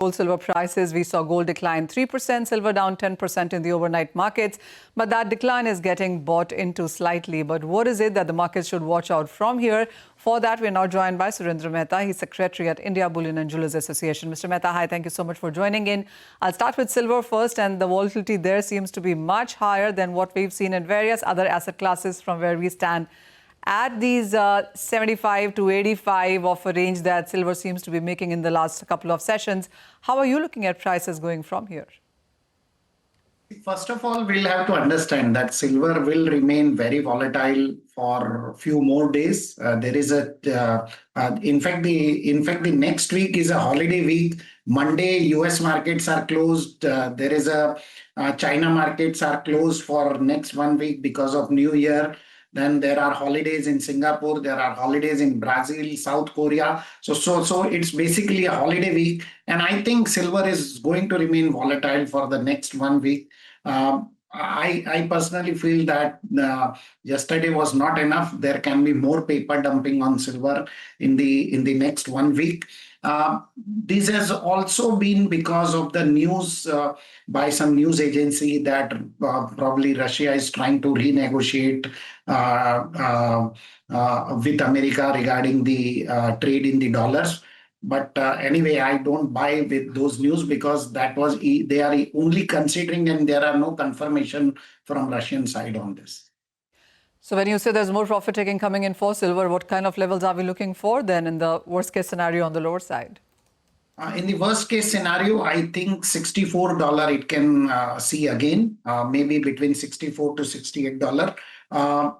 Gold silver prices, we saw gold decline 3%, silver down 10% in the overnight markets. But that decline is getting bought into slightly. But what is it that the markets should watch out from here? For that, we're now joined by Surendra Mehta. He's secretary at India Bullion and Jewelers Association. Mr. Mehta, hi, thank you so much for joining in. I'll start with silver first, and the volatility there seems to be much higher than what we've seen in various other asset classes from where we stand. At these 75 to 85 of a range that silver seems to be making in the last couple of sessions, how are you looking at prices going from here? First of all, we'll have to understand that silver will remain very volatile for a few more days. In fact, the next week is a holiday week. Monday, US markets are closed. China markets are closed for next 1 week because of New Year. Then there are holidays in Singapore, there are holidays in Brazil, South Korea. So it's basically a holiday week. And I think silver is going to remain volatile for the next 1 week. I personally feel that yesterday was not enough. There can be more paper dumping on silver in the next 1 week. This has also been because of the news by some news agency that probably Russia is trying to renegotiate with America regarding the trade in the dollars. But anyway, I don't buy with those news because they are only considering and there are no confirmation from Russian side on this. So when you say there's more profit taking coming in for silver, what kind of levels are we looking for then in the worst case scenario on the lower side? In the worst case scenario, I think $64 it can see again, maybe between $64 to $68.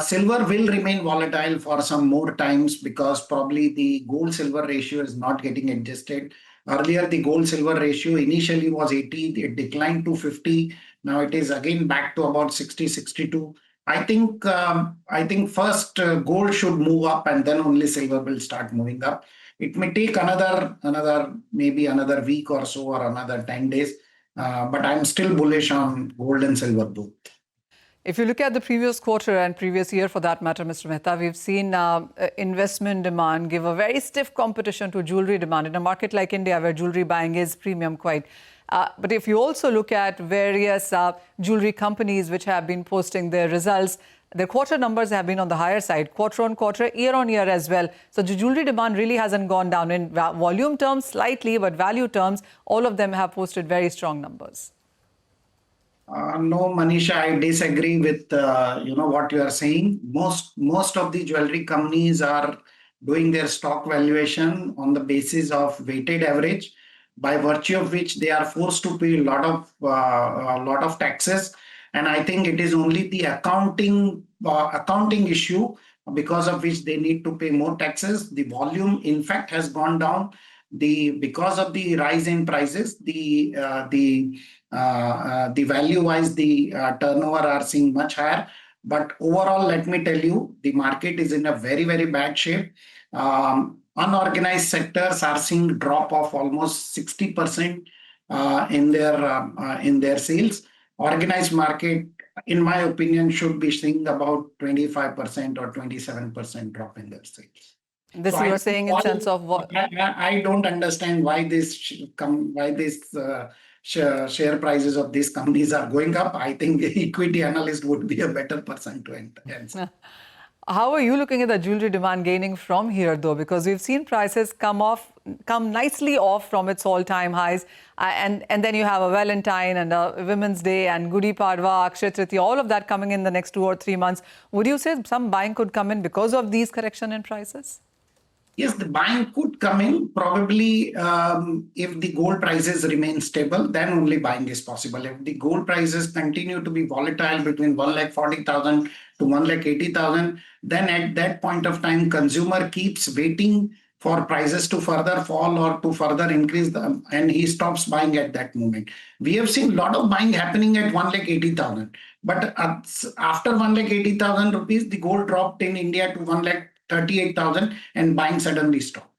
Silver will remain volatile for some more times because probably the gold-silver ratio is not getting adjusted. Earlier, the gold-silver ratio initially was 80, it declined to 50. Now it is again back to about 60, 62. I think first gold should move up and then only silver will start moving up. It may take maybe another week or so or another 10 days. But I'm still bullish on gold and silver both. If you look at the previous quarter and previous year for that matter, Mr. Mehta, we've seen investment demand give a very stiff competition to jewelry demand in a market like India where jewelry buying is premium quite. But if you also look at various jewelry companies which have been posting their results, their quarter numbers have been on the higher side, quarter on quarter, year on year as well. So the jewelry demand really hasn't gone down in volume terms slightly, but value terms, all of them have posted very strong numbers. No, Manisha, I disagree with what you are saying. Most of the jewelry companies are doing their stock valuation on the basis of weighted average, by virtue of which they are forced to pay a lot of taxes. And I think it is only the accounting issue because of which they need to pay more taxes. The volume, in fact, has gone down. Because of the rise in prices, the value-wise, the turnover are seeing much higher. But overall, let me tell you, the market is in a very, very bad shape. Unorganized sectors are seeing drop of almost 60% in their sales. Organized market, in my opinion, should be seeing about 25% or 27% drop in their sales. This you are saying in sense of what? I don't understand why share prices of these companies are going up. I think equity analyst would be a better person to answer. How are you looking at the jewelry demand gaining from here, though? Because we've seen prices come nicely off from its all-time highs. And then you have a Valentine and a Women's Day and Gudi Padwa, Akshaya Tritiya, all of that coming in the next 2 or 3 months. Would you say some buying could come in because of these correction in prices? Yes, the buying could come in. Probably if the gold prices remain stable, then only buying is possible. If the gold prices continue to be volatile between 140,000 to 180,000, then at that point of time, consumer keeps waiting for prices to further fall or to further increase and he stops buying at that moment. We have seen a lot of buying happening at 180,000. But after 180,000 rupees, the gold dropped in India to 138,000 and buying suddenly stopped.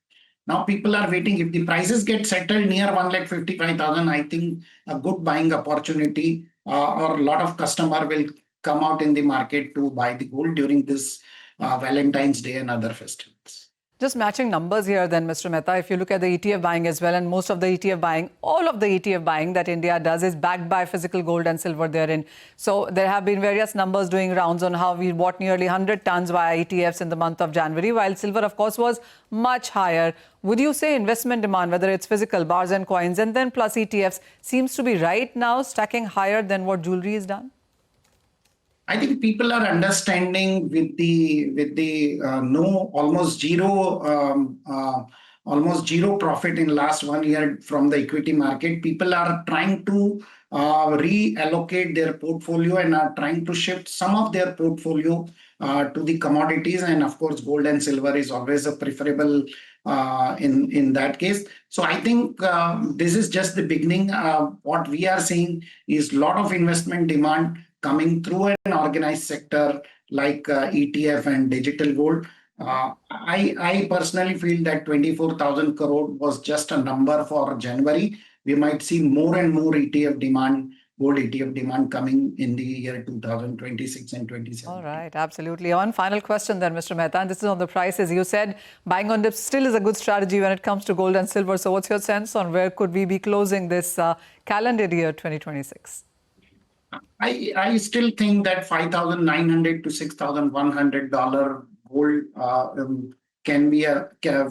Now people are waiting. If the prices get settled near 155,000, I think a good buying opportunity or a lot of customer will come out in the market to buy the gold during this Valentine's Day and other festivals. Just matching numbers here then, Mr. Mehta, if you look at the ETF buying as well, and most of the ETF buying, all of the ETF buying that India does is backed by physical gold and silver therein. So there have been various numbers doing rounds on how we bought nearly 100 tons via ETFs in the month of January, while silver, of course, was much higher. Would you say investment demand, whether it's physical, bars and coins, and then plus ETFs, seems to be right now stacking higher than what jewelry is done? I think people are understanding with the no almost zero profit in last 1 year from the equity market. People are trying to reallocate their portfolio and are trying to shift some of their portfolio to the commodities, and of course gold and silver is always a preferable in that case. So I think this is just the beginning. What we are seeing is a lot of investment demand coming through an organized sector like ETF and digital gold. I personally feel that 24,000 crore was just a number for January. We might see more and more ETF demand, gold ETF demand coming in the year 2026 and 27. All right, absolutely. One final question then, Mr. Mehta, and this is on the prices. You said buying on dips still is a good strategy when it comes to gold and silver. So what's your sense on where could we be closing this calendar year 2026? I still think that $5,900 to $6,100 gold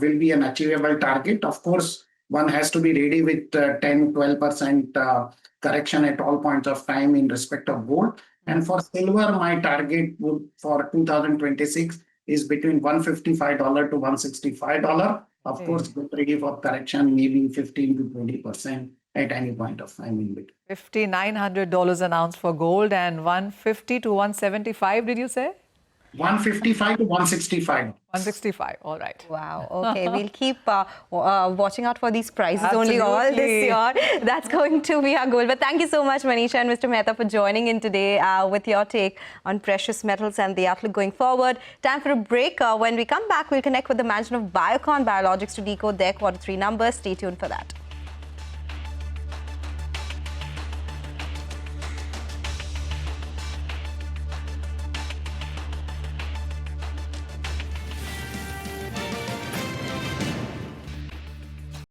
will be an achievable target. Of course, one has to be ready with 10-12% correction at all points of time in respect of gold. And for silver, my target for 2026 is between $155 to $165. Of course, get ready for correction, maybe 15 to 20%. At any point of time in between. $5,900 an ounce for gold and $150 to $175, did you say? $155 to $165. $165, all right. Wow, okay. We'll keep watching out for these prices Absolutely. only all this year. That's going to be our goal. But thank you so much, Manisha and Mr. Mehta, for joining in today with your take on precious metals and the outlook going forward. Time for a break. When we come back, we'll connect with the management of Biocon Biologics to decode their Q3 numbers. Stay tuned for that.